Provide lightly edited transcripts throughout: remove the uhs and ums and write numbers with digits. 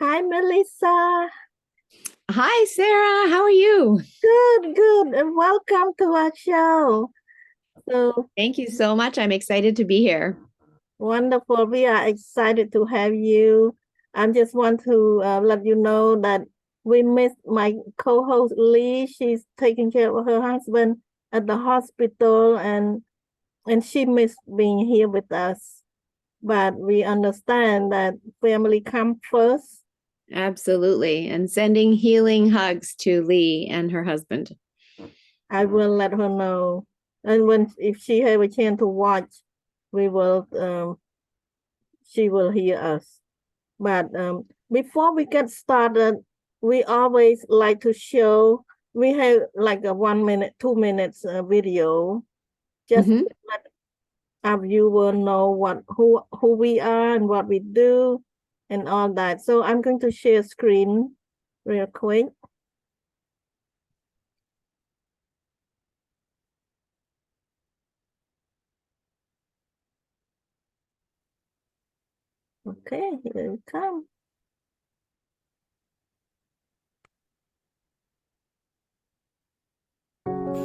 Hi, Melisa. Hi, Sarah. How are you? Good, good. And welcome to our show. So Thank you so much. I'm excited to be here. wonderful. We are excited to have you. I just want to let you know that we missed my co-host Lee. She's taking care of her husband at the hospital, and she missed being here with us. But we understand that family comes first. Absolutely. And sending healing hugs to Lee and her husband. I will let her know. And when if she have a chance to watch, we will she will hear us. But before we get started, we always like to show we have like a 1 minute, 2 minutes video just Mhm. to let our viewer know who we are and what we do and all that. So I'm going to share screen real quick. Okay, here it comes.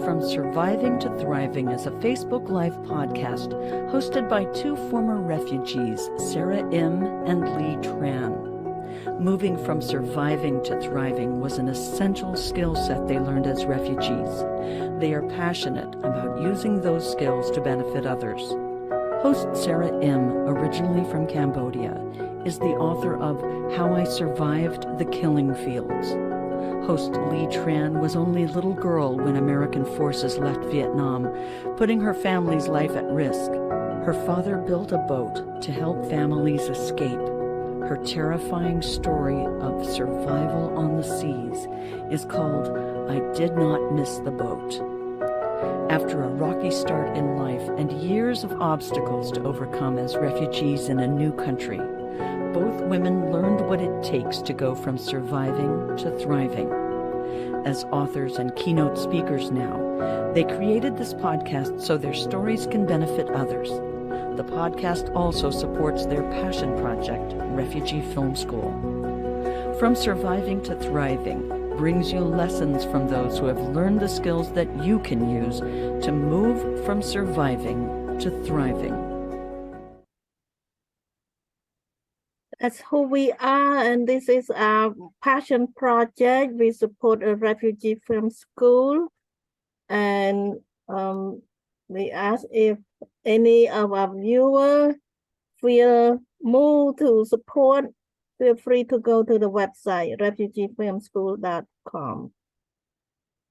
From Surviving to Thriving is a Facebook Live podcast hosted by two former refugees, Sara M. and Lee Tran. Moving from surviving to thriving was an essential skill set they learned as refugees. They are passionate about using those skills to benefit others. Host Sara M., originally from Cambodia, is the author of How I Survived the Killing Fields. Host Lee Tran was only a little girl when American forces left Vietnam, putting her family's life at risk. Her father built a boat to help families escape. Her terrifying story of survival on the seas is called I Did Not Miss the Boat. After a rocky start in life and years of obstacles to overcome as refugees in a new country, both women learned what it takes to go from surviving to thriving. As authors and keynote speakers now, they created this podcast so their stories can benefit others. The podcast also supports their passion project, Refugee Film School. From Surviving to Thriving brings you lessons from those who have learned the skills that you can use to move from surviving to thriving. That's who we are, and this is our passion project. We support a refugee film school, and we ask if any of our viewers feel moved to support, feel free to go to the website refugeefilmschool.com.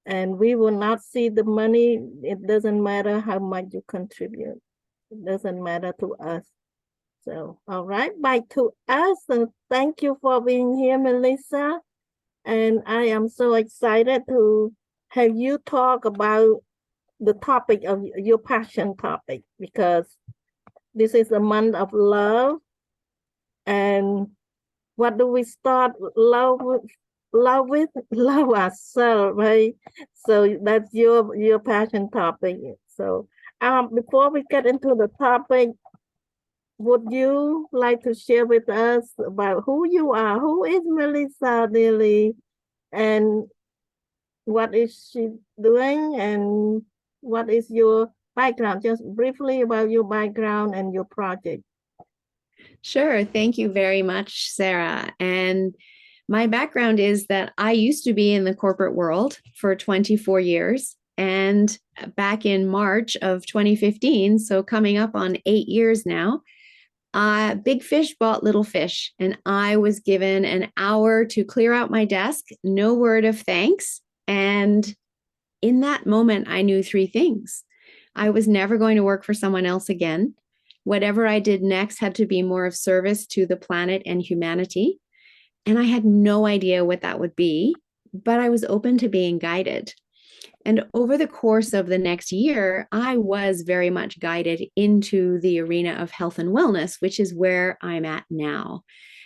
And we will not see the money. It doesn't matter how much you contribute. It doesn't matter to us. So, all right, back to us. So thank you for being here, Melisa. And I am so excited to have you talk about the topic of your passion topic, because this is a month of love. And what do we start love with? Love with love ourselves, right? So that's your passion topic. So before we get into the topic, would you like to share with us about who you are? Who is Melisa Dilly, and what is she doing, and what is your background? Just briefly about your background and your project. Sure. Thank you very much, Sarah. And my background is that I used to be in the corporate world for 24 years. And back in March of 2015, so coming up on 8 years now, big fish bought little fish, and I was given an hour to clear out my desk, no word of thanks. And in that moment, I knew three things. I was never going to work for someone else again. Whatever I did next had to be more of service to the planet and humanity. And I had no idea what that would be, but I was open to being guided. And over the course of the next year, I was very much guided into the arena of health and wellness, which is where I'm at now.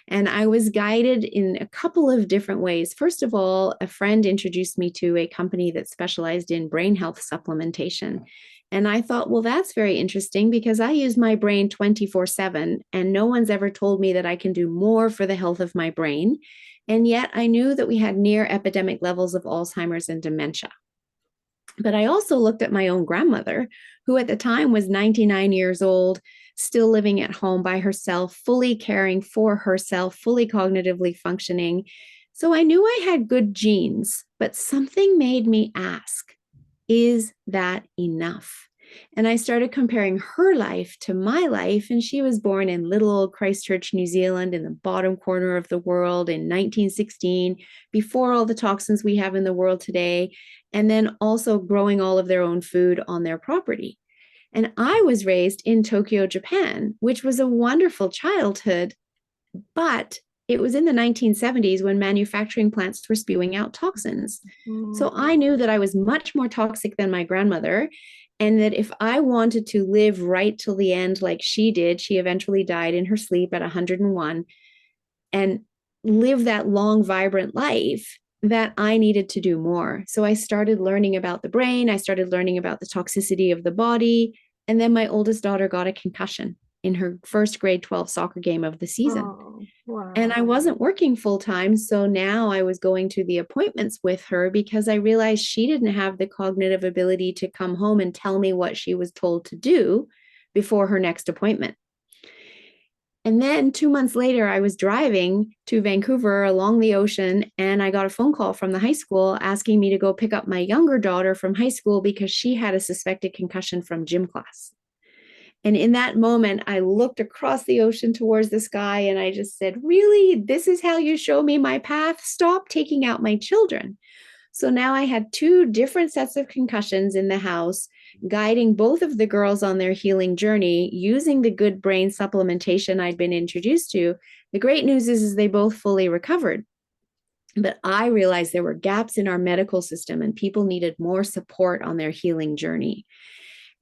And I was guided in a couple of different ways. First of all, a friend introduced me to a company that specialized in brain health supplementation. And I thought, well, that's very interesting because I use my brain 24/7, and no one's ever told me that I can do more for the health of my brain. And yet I knew that we had near epidemic levels of Alzheimer's and dementia. But I also looked at my own grandmother, who at the time was 99 years old, still living at home by herself, fully caring for herself, fully cognitively functioning. So I knew I had good genes, but something made me ask, is that enough? And I started comparing her life to my life. And she was born in little old Christchurch, New Zealand, in the bottom corner of the world in 1916, before all the toxins we have in the world today, and then also growing all of their own food on their property. And I was raised in Tokyo, Japan, which was a wonderful childhood, but it was in the 1970s when manufacturing plants were spewing out toxins. So I knew that I was much more toxic than my grandmother, and that if I wanted to live right till the end like she did, she eventually died in her sleep at 101, and live that long, vibrant life, that I needed to do more. So I started learning about the brain. I started learning about the toxicity of the body. And then my oldest daughter got a concussion in her first grade 12 soccer game of the season. Oh, wow. And I wasn't working full time. So now I was going to the appointments with her because I realized she didn't have the cognitive ability to come home and tell me what she was told to do before her next appointment. And then 2 months later, I was driving to Vancouver along the ocean, and I got a phone call from the high school asking me to go pick up my younger daughter from high school because she had a suspected concussion from gym class. And in that moment, I looked across the ocean towards the sky and I just said, really, this is how you show me my path? Stop taking out my children. So now I had 2 different sets of concussions in the house, guiding both of the girls on their healing journey using the good brain supplementation I'd been introduced to. The great news is they both fully recovered. But I realized there were gaps in our medical system and people needed more support on their healing journey.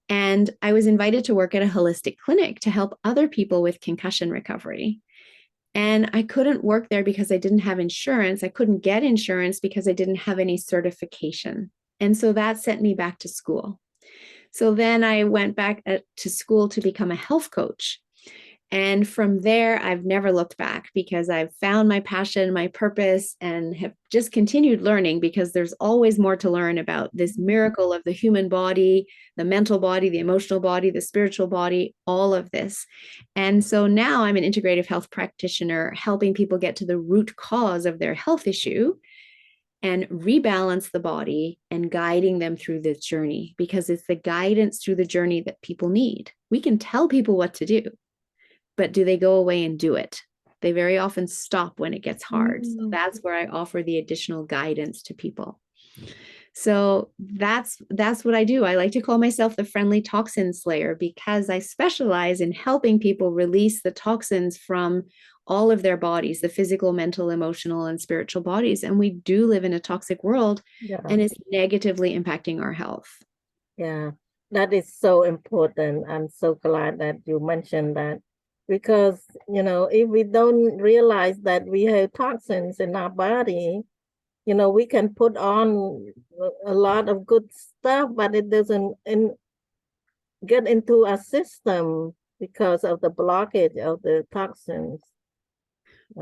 And I was invited to work at a holistic clinic to help other people with concussion recovery. And I couldn't work there because I didn't have insurance. I couldn't get insurance because I didn't have any certification. And so that sent me back to school. So then I went back to school to become a health coach. And from there, I've never looked back because I've found my passion, my purpose, and have just continued learning because there's always more to learn about this miracle of the human body, the mental body, the emotional body, the spiritual body, all of this. And so now I'm an integrative health practitioner, helping people get to the root cause of their health issue and rebalance the body and guiding them through this journey, because it's the guidance through the journey that people need. We can tell people what to do, but do they go away and do it? They very often stop when it gets hard. So that's where I offer the additional guidance to people. So that's what I do. I like to call myself the friendly toxin slayer because I specialize in helping people release the toxins from all of their bodies, the physical, mental, emotional, and spiritual bodies. And we do live in a toxic world, and it's negatively impacting our health. Yeah, that is so important. I'm so glad that you mentioned that. Because, if we don't realize that we have toxins in our body, we can put on a lot of good stuff, but it doesn't get into our system because of the blockage of the toxins.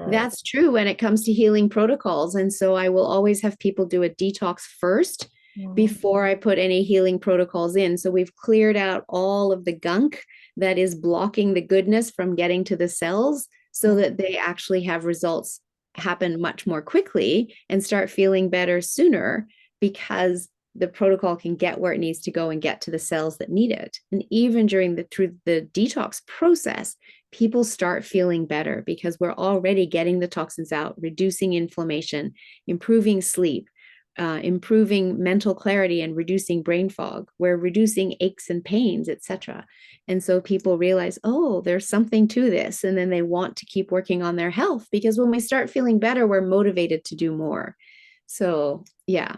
That's true when it comes to healing protocols. And so I will always have people do a detox first before I put any healing protocols in. So we've cleared out all of the gunk that is blocking the goodness from getting to the cells so that they actually have results happen much more quickly and start feeling better sooner, because the protocol can get where it needs to go and get to the cells that need it. And even through the detox process, people start feeling better because we're already getting the toxins out, reducing inflammation, improving sleep, improving mental clarity and reducing brain fog. We're reducing aches and pains, etc. And so people realize, oh, there's something to this. And then they want to keep working on their health, because when we start feeling better, we're motivated to do more. So yeah,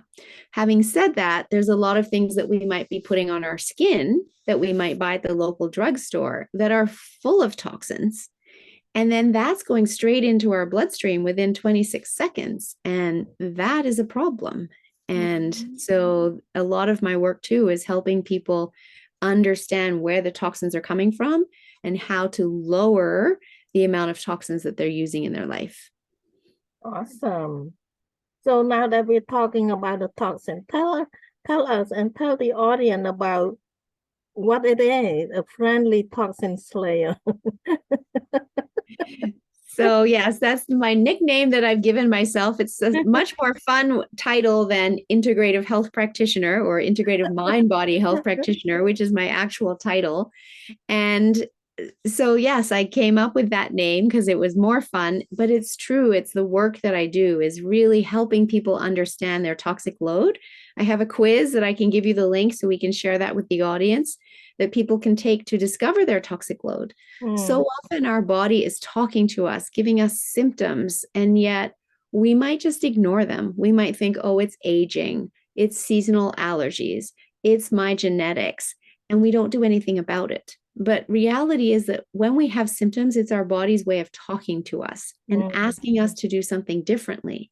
having said that, there's a lot of things that we might be putting on our skin that we might buy at the local drugstore that are full of toxins. And then that's going straight into our bloodstream within 26 seconds. And that is a problem. And so a lot of my work too is helping people understand where the toxins are coming from and how to lower the amount of toxins that they're using in their life. Awesome. So now that we're talking about the toxin, tell us and tell the audience about what it is, a friendly toxin slayer. So yes, that's my nickname that I've given myself. It's a much more fun title than integrative health practitioner or integrative mind body health practitioner, which is my actual title. And so yes, I came up with that name because it was more fun, but it's true. It's the work that I do is really helping people understand their toxic load. I have a quiz that I can give you the link so we can share that with the audience that people can take to discover their toxic load. So often our body is talking to us, giving us symptoms, and yet we might just ignore them. We might think, oh, it's aging, it's seasonal allergies, it's my genetics, and we don't do anything about it. But reality is that when we have symptoms, it's our body's way of talking to us and asking us to do something differently.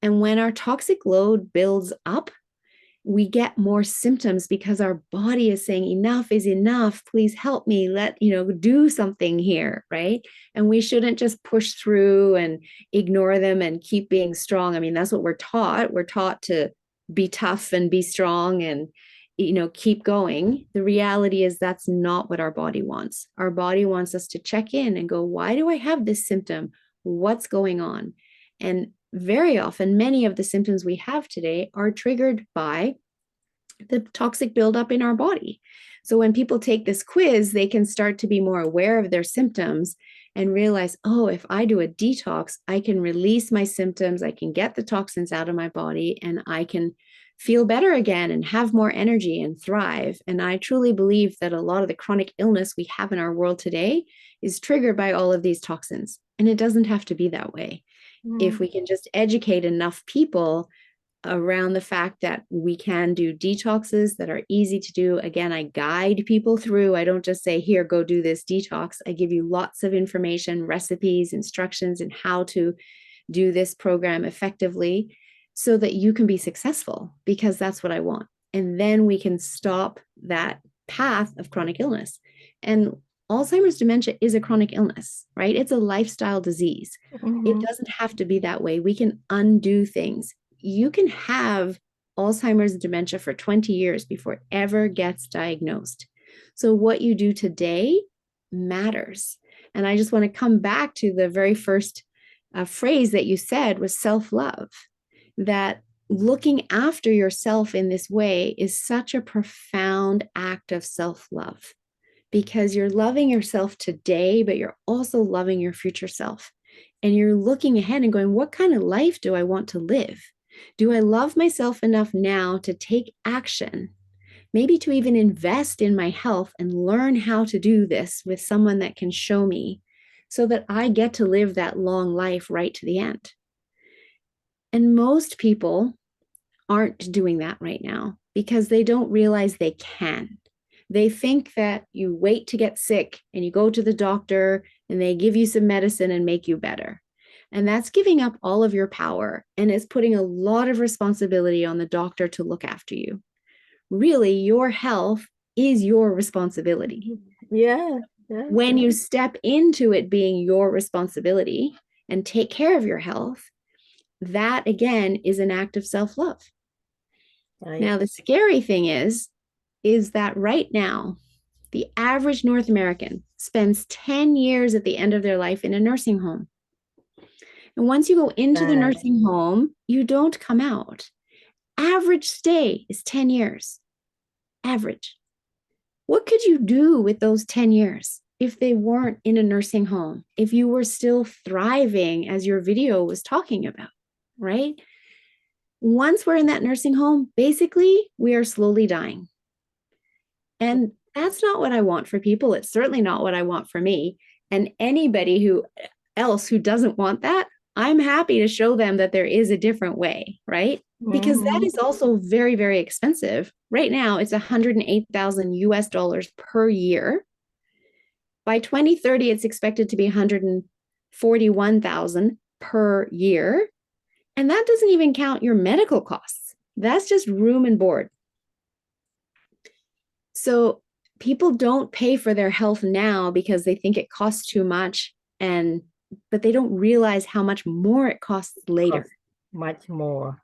And when our toxic load builds up, we get more symptoms because our body is saying enough is enough. Please help me. Do something here, right? And we shouldn't just push through and ignore them and keep being strong. I mean, that's what we're taught. We're taught to be tough and be strong and keep going. The reality is that's not what our body wants. Our body wants us to check in and go, why do I have this symptom? What's going on? And very often, many of the symptoms we have today are triggered by the toxic buildup in our body. So when people take this quiz, they can start to be more aware of their symptoms and realize, oh, if I do a detox, I can release my symptoms, I can get the toxins out of my body, and I can feel better again and have more energy and thrive. And I truly believe that a lot of the chronic illness we have in our world today is triggered by all of these toxins. And it doesn't have to be that way. If we can just educate enough people around the fact that we can do detoxes that are easy to do. Again, I guide people through. I don't just say, here, go do this detox. I give you lots of information, recipes, instructions, and how to do this program effectively so that you can be successful, because that's what I want. And then we can stop that path of chronic illness. And Alzheimer's dementia is a chronic illness, right? It's a lifestyle disease. It doesn't have to be that way. We can undo things. You can have Alzheimer's and dementia for 20 years before it ever gets diagnosed. So what you do today matters. And I just want to come back to the very first phrase that you said was self-love, that looking after yourself in this way is such a profound act of self-love, because you're loving yourself today, but you're also loving your future self. And you're looking ahead and going, what kind of life do I want to live? Do I love myself enough now to take action, maybe to even invest in my health and learn how to do this with someone that can show me so that I get to live that long life right to the end? And most people aren't doing that right now because they don't realize they can. They think that you wait to get sick and you go to the doctor and they give you some medicine and make you better. And that's giving up all of your power, and it's putting a lot of responsibility on the doctor to look after you. Really, your health is your responsibility. Yeah. When you step into it being your responsibility and take care of your health, that again is an act of self-love. Right. Now, the scary thing is that right now, the average North American spends 10 years at the end of their life in a nursing home. And once you go into the nursing home, you don't come out. Average stay is 10 years. Average. What could you do with those 10 years if they weren't in a nursing home? If you were still thriving, as your video was talking about, right? Once we're in that nursing home, basically, we are slowly dying. And that's not what I want for people. It's certainly not what I want for me. And anybody else who doesn't want that, I'm happy to show them that there is a different way, right? Because that is also very, very expensive. Right now, it's $108,000 US per year. By 2030, it's expected to be $141,000 per year. And that doesn't even count your medical costs. That's just room and board. So people don't pay for their health now because they think it costs too much, but they don't realize how much more it costs later. Cost much more.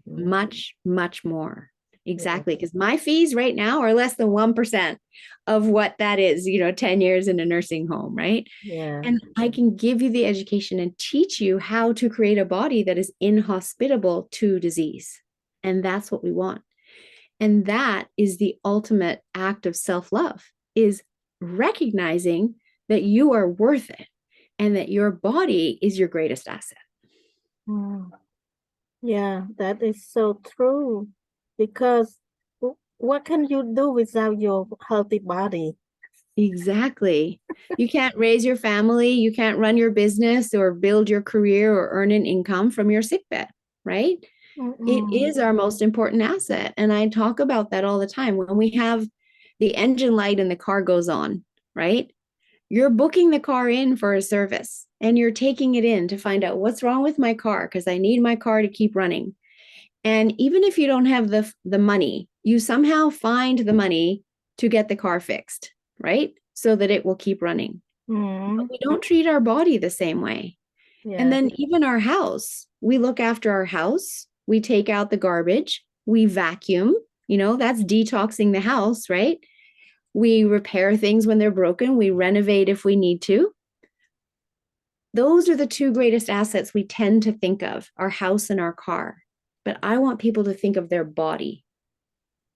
Much, much more. Exactly. Because my fees right now are less than 1% of what that is, 10 years in a nursing home, right? Yeah. And I can give you the education and teach you how to create a body that is inhospitable to disease. And that's what we want. And that is the ultimate act of self-love, is recognizing that you are worth it and that your body is your greatest asset. Yeah, that is so true. Because what can you do without your healthy body? Exactly. You can't raise your family, you can't run your business or build your career or earn an income from your sickbed, right? It is our most important asset. And I talk about that all the time. When we have the engine light and the car goes on, right? You're booking the car in for a service and you're taking it in to find out what's wrong with my car because I need my car to keep running. And even if you don't have the money, you somehow find the money to get the car fixed, right? So that it will keep running. But we don't treat our body the same way. Yeah. And then even our house, we look after our house, we take out the garbage, we vacuum, that's detoxing the house, right? We repair things when they're broken, we renovate if we need to. Those are the two greatest assets we tend to think of, our house and our car. But I want people to think of their body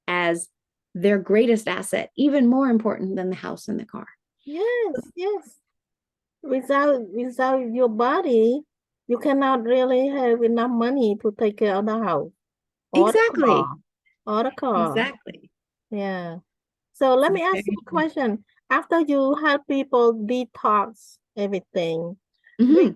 as their greatest asset, even more important than the house and the car. Yes, yes. Without your body, you cannot really have enough money to take care of the house. Or Exactly. The car. Exactly. Yeah. So let me ask you a question. After you help people detox everything, do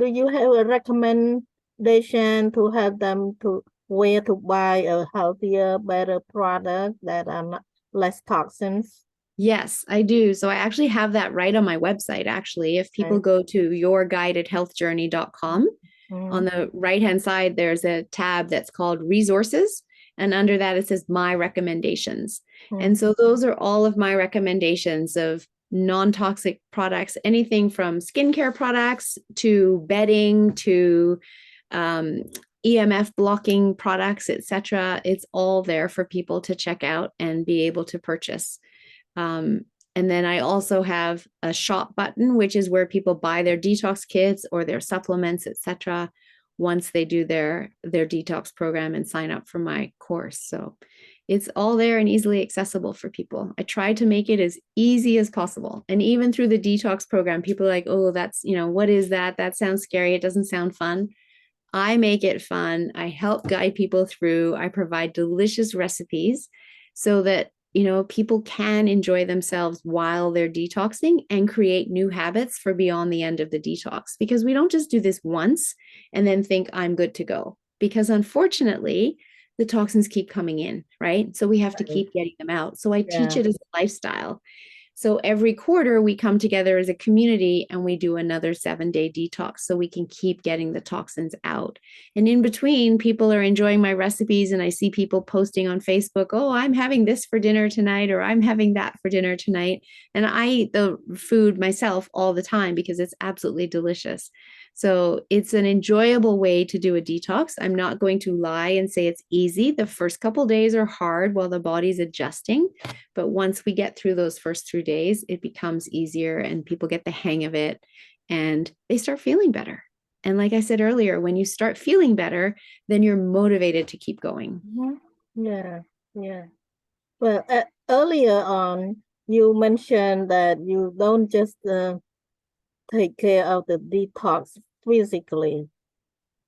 you have a recommendation to help them to where to buy a healthier, better product that are not less toxins? Yes, I do. So I actually have that right on my website, actually. If people go to yourguidedhealthjourney.com, on the right-hand side, there's a tab that's called resources. And under that, it says my recommendations. And so those are all of my recommendations of non-toxic products, anything from skincare products to bedding to EMF blocking products, etc. It's all there for people to check out and be able to purchase. And then I also have a shop button, which is where people buy their detox kits or their supplements, etc. once they do their detox program and sign up for my course. So it's all there and easily accessible for people. I try to make it as easy as possible. And even through the detox program, people are like, oh, that's, what is that? That sounds scary. It doesn't sound fun. I make it fun. I help guide people through. I provide delicious recipes so that people can enjoy themselves while they're detoxing and create new habits for beyond the end of the detox. Because we don't just do this once and then think I'm good to go. Because unfortunately, the toxins keep coming in, right? So we have to keep getting them out. So I teach it as a lifestyle. So every quarter we come together as a community and we do another 7-day detox so we can keep getting the toxins out. And in between, people are enjoying my recipes and I see people posting on Facebook, oh, I'm having this for dinner tonight, or I'm having that for dinner tonight. And I eat the food myself all the time because it's absolutely delicious. So it's an enjoyable way to do a detox. I'm not going to lie and say it's easy. The first couple of days are hard while the body's adjusting. But once we get through those first 3 days, it becomes easier and people get the hang of it and they start feeling better. And like I said earlier, when you start feeling better, then you're motivated to keep going. Yeah, yeah. Well, earlier on, you mentioned that you don't just take care of the detox physically.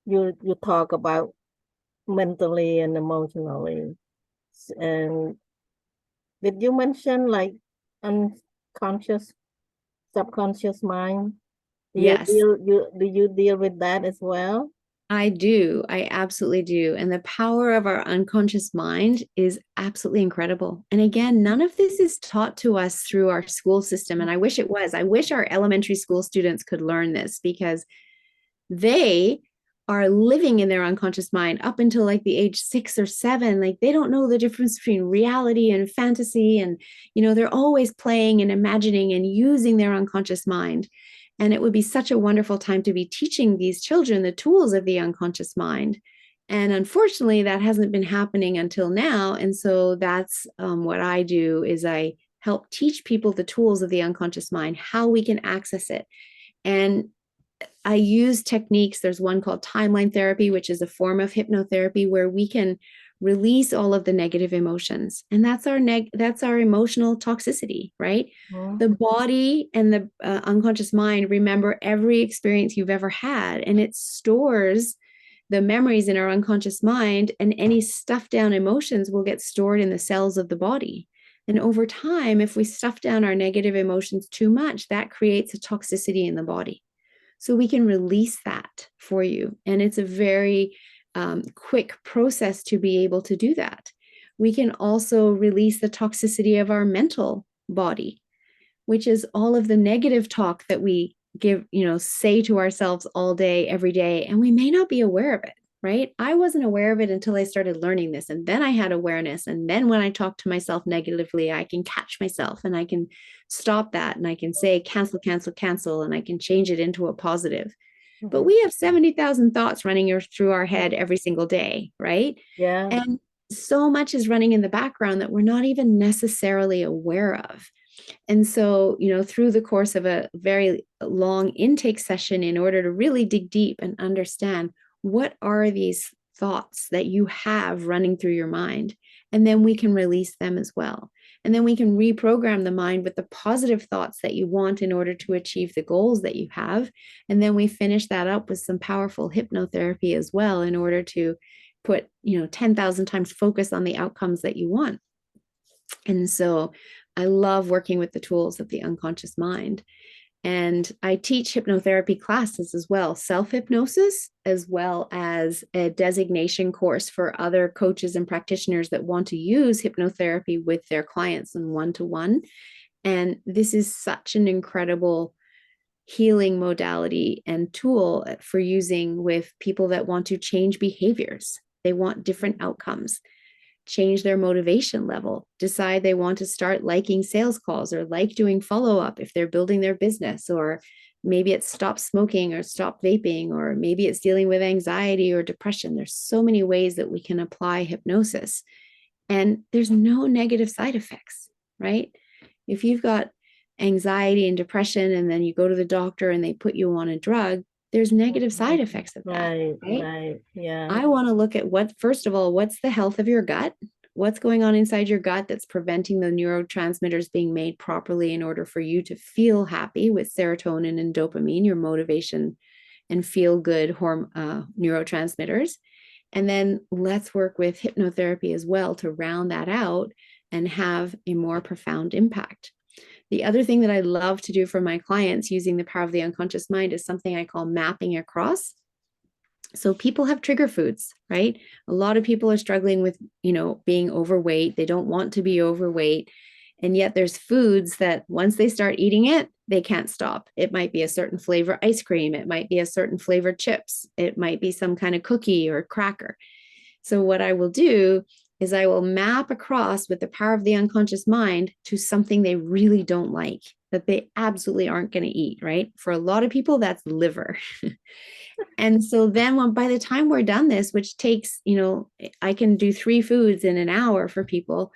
You talk about mentally and emotionally. And did you mention like unconscious, subconscious mind? Yes. Do you deal with that as well? I do. I absolutely do. And the power of our unconscious mind is absolutely incredible. And again, none of this is taught to us through our school system. And I wish it was. I wish our elementary school students could learn this because they are living in their unconscious mind up until like the age 6 or 7. Like they don't know the difference between reality and fantasy. And, they're always playing and imagining and using their unconscious mind. And it would be such a wonderful time to be teaching these children the tools of the unconscious mind. And unfortunately, that hasn't been happening until now. And so that's what I do is I help teach people the tools of the unconscious mind, how we can access it. And I use techniques. There's one called timeline therapy, which is a form of hypnotherapy where we can release all of the negative emotions. And that's our emotional toxicity, right? Mm-hmm. The body and the unconscious mind remember every experience you've ever had, and it stores the memories in our unconscious mind, and any stuffed down emotions will get stored in the cells of the body. And over time, if we stuff down our negative emotions too much, that creates a toxicity in the body. So we can release that for you. And it's a very quick process to be able to do that. We can also release the toxicity of our mental body, which is all of the negative talk that we say to ourselves all day, every day, and we may not be aware of it, right? I wasn't aware of it until I started learning this. And then I had awareness. And then when I talk to myself negatively, I can catch myself and I can stop that. And I can say, cancel, cancel, cancel. And I can change it into a positive. Mm-hmm. But we have 70,000 thoughts running through our head every single day, right? Yeah. And so much is running in the background that we're not even necessarily aware of. And so, through the course of a very long intake session, in order to really dig deep and understand what are these thoughts that you have running through your mind, and then we can release them as well. And then we can reprogram the mind with the positive thoughts that you want in order to achieve the goals that you have. And then we finish that up with some powerful hypnotherapy as well in order to put, 10,000 times focus on the outcomes that you want. And so I love working with the tools of the unconscious mind. And I teach hypnotherapy classes as well, self-hypnosis, as well as a designation course for other coaches and practitioners that want to use hypnotherapy with their clients in one-to-one. And this is such an incredible healing modality and tool for using with people that want to change behaviors. They want different outcomes, change their motivation level, decide they want to start liking sales calls or like doing follow-up if they're building their business, or maybe it's stop smoking or stop vaping, or maybe it's dealing with anxiety or depression. There's so many ways that we can apply hypnosis, and there's no negative side effects, right? If you've got anxiety and depression and then you go to the doctor and they put you on a drug, there's negative side effects of that. Right. Yeah. I want to look at first of all, what's the health of your gut? What's going on inside your gut that's preventing the neurotransmitters being made properly in order for you to feel happy with serotonin and dopamine, your motivation and feel good neurotransmitters. And then let's work with hypnotherapy as well to round that out and have a more profound impact. The other thing that I love to do for my clients using the power of the unconscious mind is something I call mapping across. So people have trigger foods, right? A lot of people are struggling with, being overweight. They don't want to be overweight. And yet there's foods that once they start eating it, they can't stop. It might be a certain flavor ice cream. It might be a certain flavor chips. It might be some kind of cookie or cracker. So what I will do is I will map across with the power of the unconscious mind to something they really don't like, that they absolutely aren't going to eat, right? For a lot of people, that's liver. And so then by the time we're done this, which takes, I can do 3 foods in an hour for people.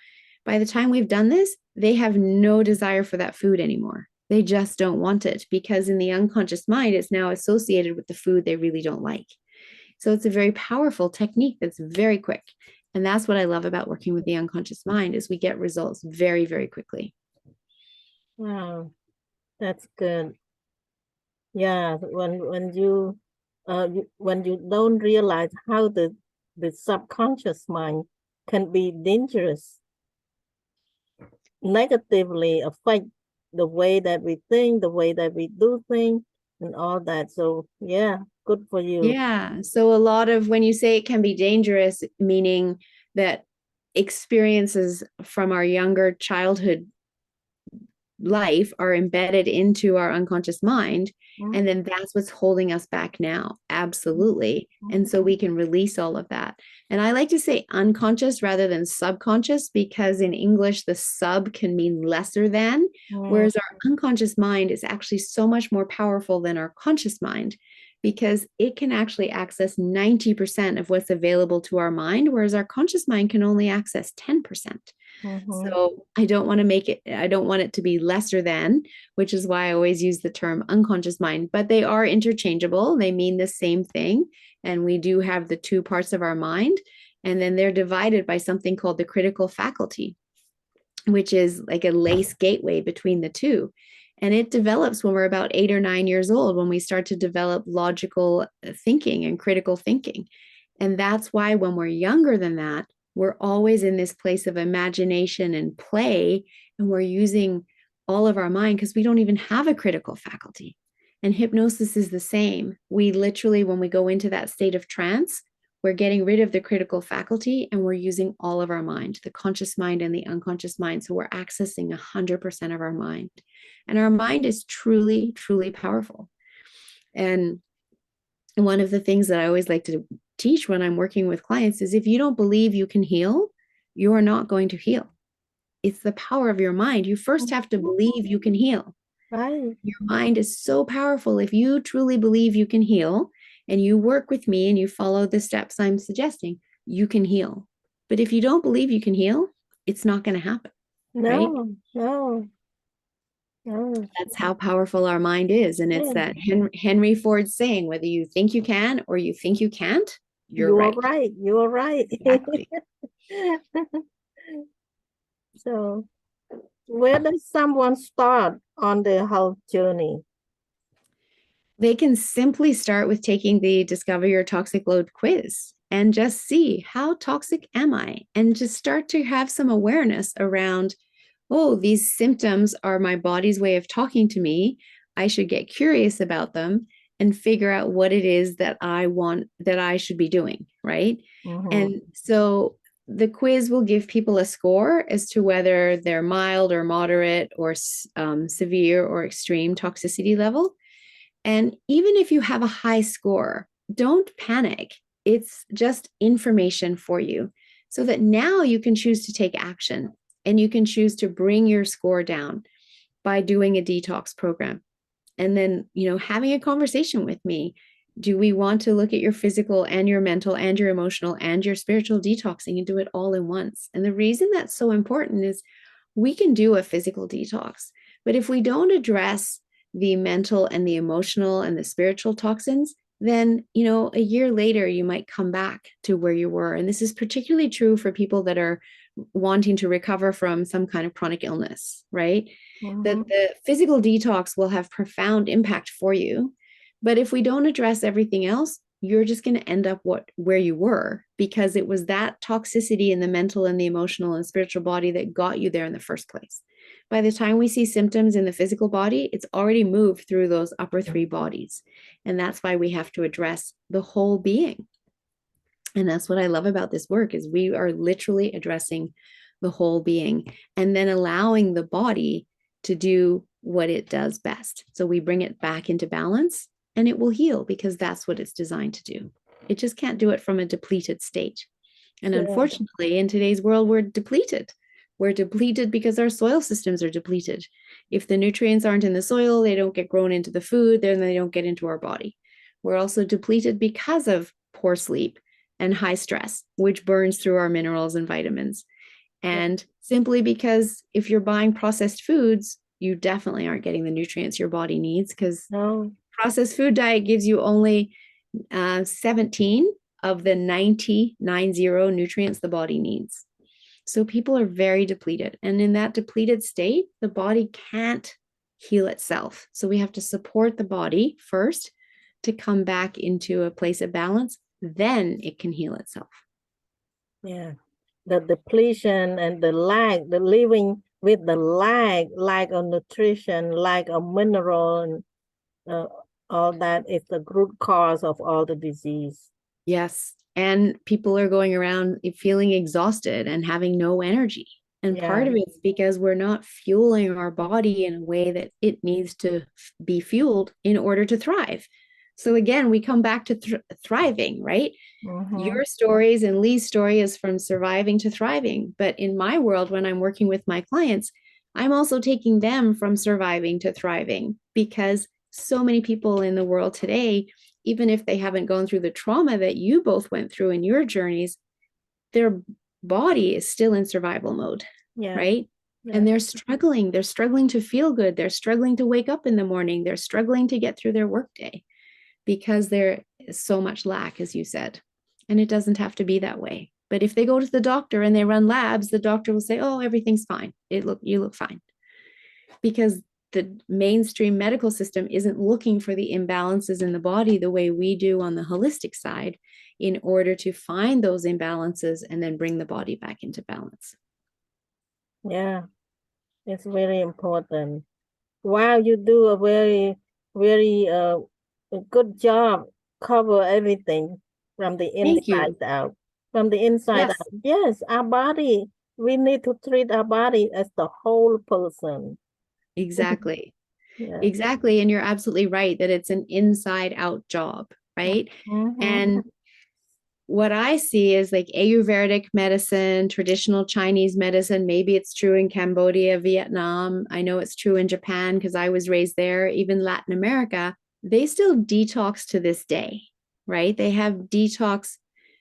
By the time we've done this, they have no desire for that food anymore. They just don't want it because in the unconscious mind, it's now associated with the food they really don't like. So it's a very powerful technique that's very quick. And that's what I love about working with the unconscious mind is we get results very, very quickly. Wow, that's good. Yeah, when you don't realize how the subconscious mind can be dangerous, negatively affect the way that we think, the way that we do things, and all that. So yeah, good for you. Yeah. So a lot of when you say it can be dangerous, meaning that experiences from our younger childhood life are embedded into our unconscious mind. And then that's what's holding us back now. Absolutely. And so we can release all of that. And I like to say unconscious rather than subconscious, because in English, the sub can mean lesser than, whereas our unconscious mind is actually so much more powerful than our conscious mind, because it can actually access 90% of what's available to our mind, whereas our conscious mind can only access 10%. So I don't want it to be lesser than, which is why I always use the term unconscious mind, but they are interchangeable. They mean the same thing. And we do have the two parts of our mind, and then they're divided by something called the critical faculty, which is like a lace gateway between the two. And it develops when we're about 8 or 9 years old, when we start to develop logical thinking and critical thinking. And that's why when we're younger than that, we're always in this place of imagination and play, and we're using all of our mind because we don't even have a critical faculty. And hypnosis is the same. We literally, when we go into that state of trance, we're getting rid of the critical faculty and we're using all of our mind, the conscious mind and the unconscious mind. So we're accessing 100% of our mind. And our mind is truly, truly powerful. And one of the things that I always like to teach when I'm working with clients is, if you don't believe you can heal, you are not going to heal. It's the power of your mind. You first have to believe you can heal. Right. Your mind is so powerful. If you truly believe you can heal and you work with me and you follow the steps I'm suggesting, you can heal. But if you don't believe you can heal, it's not going to happen. Right? No. That's how powerful our mind is. And it's that Henry Ford saying, whether you think you can or you think you can't, you're right. You are right. Exactly. So where does someone start on their health journey? They can simply start with taking the Discover Your Toxic Load quiz and just see, how toxic am I? And just start to have some awareness around, oh, these symptoms are my body's way of talking to me. I should get curious about them and figure out what it is that I want, that I should be doing, right? And so the quiz will give people a score as to whether they're mild or moderate or severe or extreme toxicity level. And even if you have a high score, don't panic. It's just information for you, so that now you can choose to take action and you can choose to bring your score down by doing a detox program. And then, having a conversation with me. Do we want to look at your physical and your mental and your emotional and your spiritual detoxing and do it all in once? And the reason that's so important is we can do a physical detox, but if we don't address the mental and the emotional and the spiritual toxins, then, a year later, you might come back to where you were. And this is particularly true for people that are wanting to recover from some kind of chronic illness, right? That the physical detox will have profound impact for you. But if we don't address everything else, you're just going to end up where you were, because it was that toxicity in the mental and the emotional and spiritual body that got you there in the first place. By the time we see symptoms in the physical body, it's already moved through those upper 3 bodies. And that's why we have to address the whole being. And that's what I love about this work, is we are literally addressing the whole being and then allowing the body to do what it does best. So we bring it back into balance and it will heal, because that's what it's designed to do. It just can't do it from a depleted state. And unfortunately, in today's world, we're depleted. We're depleted because our soil systems are depleted. If the nutrients aren't in the soil, they don't get grown into the food, then they don't get into our body. We're also depleted because of poor sleep and high stress, which burns through our minerals and vitamins. And simply because if you're buying processed foods, you definitely aren't getting the nutrients your body needs, because processed food diet gives you only 17 of the 90 nutrients the body needs. So people are very depleted. And in that depleted state, the body can't heal itself. So we have to support the body first to come back into a place of balance. Then it can heal itself. Yeah. The depletion and the lack, the living with the lack of nutrition, lack of mineral, and all that is the root cause of all the disease. Yes. And people are going around feeling exhausted and having no energy. And part of it is because we're not fueling our body in a way that it needs to be fueled in order to thrive. So again, we come back to thriving, right? Mm-hmm. Your stories and Lee's story is from surviving to thriving. But in my world, when I'm working with my clients, I'm also taking them from surviving to thriving, because so many people in the world today, even if they haven't gone through the trauma that you both went through in your journeys, their body is still in survival mode, Yeah. right? Yeah. And they're struggling to feel good. They're struggling to wake up in the morning. They're struggling to get through their workday because there is so much lack, as you said. And it doesn't have to be that way. But if they go to the doctor and they run labs, the doctor will say, oh, everything's fine. You look fine. Because the mainstream medical system isn't looking for the imbalances in the body the way we do on the holistic side, in order to find those imbalances and then bring the body back into balance. Yeah, it's very important. Wow, you do a very, very a good job, cover everything from the Thank you. inside out. From the inside Yes, out. Yes, our body, we need to treat our body as the whole person. exactly. Yeah. Exactly. And you're absolutely right that it's an inside out job, right? Mm-hmm. And what I see is like Ayurvedic medicine, traditional Chinese medicine. Maybe it's true in Cambodia, Vietnam. I know it's true in Japan because I was raised there. Even Latin America, they still detox to this day, right? They have detox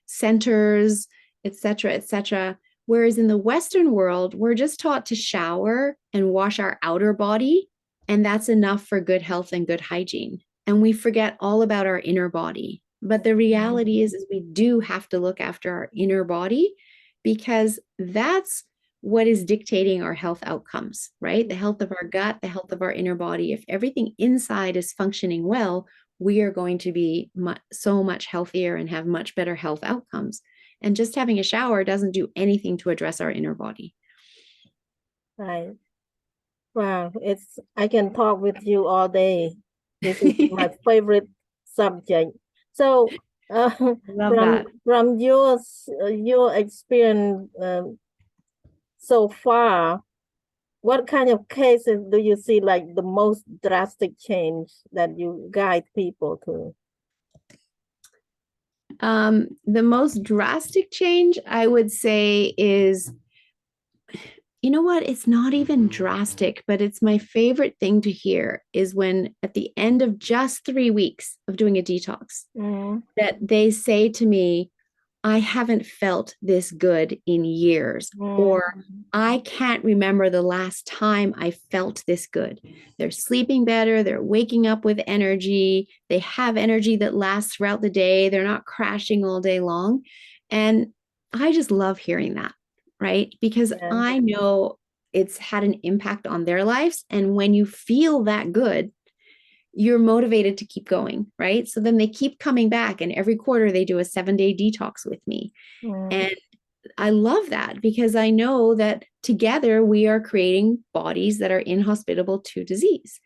centers, etc., etc. Whereas in the Western world, we're just taught to shower and wash our outer body, and that's enough for good health and good hygiene. And we forget all about our inner body. But the reality is we do have to look after our inner body, because that's what is dictating our health outcomes, right? The health of our gut, the health of our inner body. If everything inside is functioning well, we are going to be so much healthier and have much better health outcomes. And just having a shower doesn't do anything to address our inner body. Right. Wow, I can talk with you all day. This is my favorite subject. So, Love that. from your experience so far, what kind of cases do you see like the most drastic change that you guide people to? The most drastic change I would say is, you know what? It's not even drastic, but it's my favorite thing to hear is when at the end of just 3 weeks of doing a detox, that they say to me, I haven't felt this good in years, or I can't remember the last time I felt this good. They're sleeping better. They're waking up with energy. They have energy that lasts throughout the day. They're not crashing all day long. And I just love hearing that, right? Because Yeah. I know it's had an impact on their lives. And when you feel that good, you're motivated to keep going, right? So then they keep coming back, and every quarter they do a 7-day detox with me. And I love that, because I know that together we are creating bodies that are inhospitable to disease.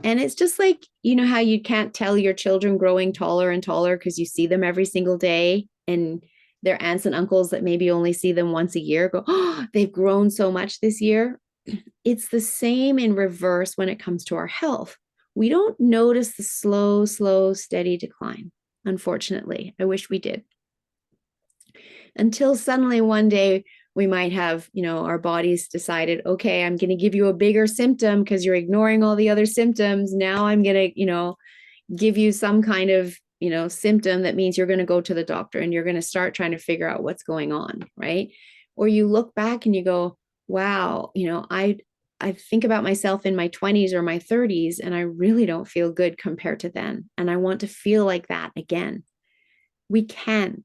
And it's just like, you know, how you can't tell your children growing taller and taller because you see them every single day, and their aunts and uncles that maybe only see them once a year go, oh, they've grown so much this year. It's the same in reverse when it comes to our health. We don't notice the slow, steady decline. Unfortunately, I wish we did. Until suddenly one day we might have, you know, our bodies decided, okay, I'm going to give you a bigger symptom because you're ignoring all the other symptoms. Now I'm going to, you know, give you some kind of, you know, symptom that means you're going to go to the doctor and you're going to start trying to figure out what's going on, right? Or you look back and you go, wow, you know, I think about myself in my 20s or my 30s, and I really don't feel good compared to then. And I want to feel like that again. We can.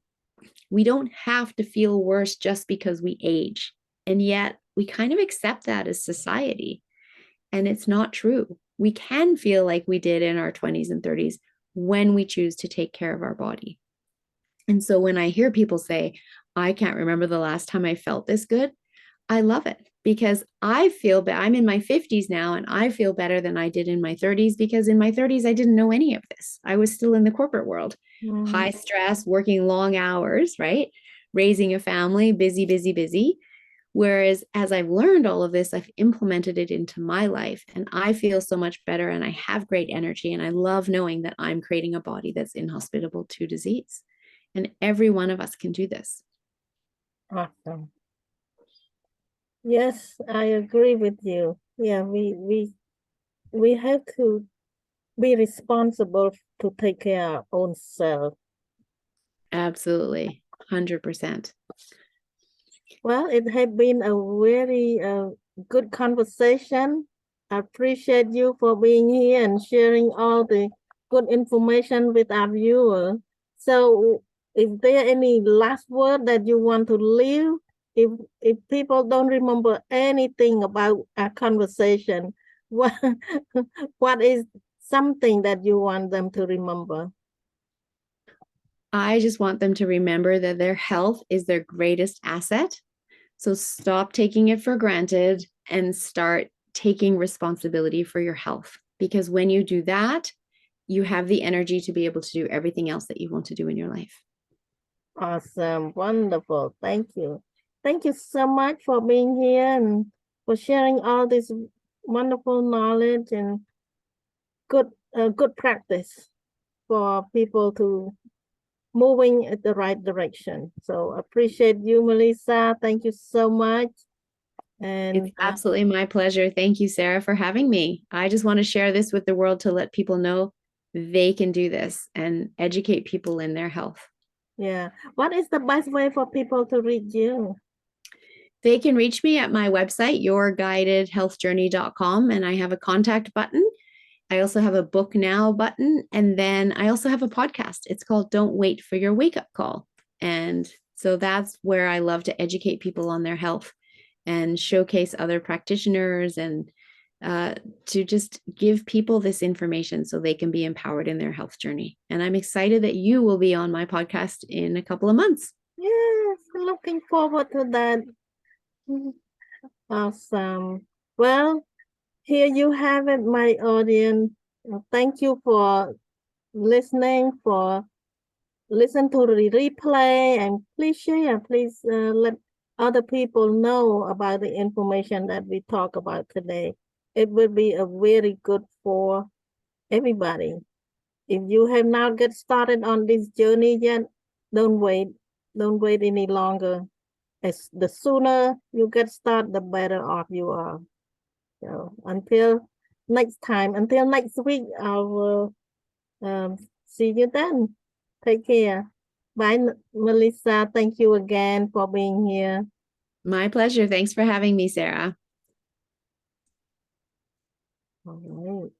We don't have to feel worse just because we age. And yet we kind of accept that as society. And it's not true. We can feel like we did in our 20s and 30s when we choose to take care of our body. And so when I hear people say, I can't remember the last time I felt this good, I love it, because I feel I'm in my 50s now, and I feel better than I did in my 30s, because in my 30s, I didn't know any of this. I was still in the corporate world, high stress, working long hours, right? Raising a family, busy. Whereas as I've learned all of this, I've implemented it into my life and I feel so much better and I have great energy. And I love knowing that I'm creating a body that's inhospitable to disease. And every one of us can do this. Awesome. Yes, I agree with you. Yeah, we have to be responsible to take care of our own self. Absolutely. 100%. Well, it has been a very good conversation. I appreciate you for being here and sharing all the good information with our viewers. So, is there any last word that you want to leave? If people don't remember anything about our conversation, what what is something that you want them to remember? I just want them to remember that their health is their greatest asset. So stop taking it for granted and start taking responsibility for your health. Because when you do that, you have the energy to be able to do everything else that you want to do in your life. Awesome. Wonderful. Thank you. Thank you so much for being here and for sharing all this wonderful knowledge and good practice for people to moving in the right direction. So appreciate you, Melisa. Thank you so much. And It's absolutely my pleasure. Thank you, Sarah, for having me. I just want to share this with the world to let people know they can do this and educate people in their health. yeah. What is the best way for people to reach you? They can reach me at my website, yourguidedhealthjourney.com, and I have a contact button. I also have a book now button. And then I also have a podcast. It's called Don't Wait for Your Wake Up Call. And so that's where I love to educate people on their health and showcase other practitioners and to just give people this information so they can be empowered in their health journey. And I'm excited that you will be on my podcast in a couple of months. Yes, looking forward to that. Awesome. Well, here you have it, my audience. Thank you for listening, for listen to the replay, and please share. Please let other people know about the information that we talk about today. It will be a very good for everybody. If you have not get started on this journey yet, don't wait. Don't wait any longer. As the sooner you get started, the better off you are. So until next time, until next week, I will see you then. Take care. Bye, Melissa. Thank you again for being here. My pleasure. Thanks for having me, Sarah. All right.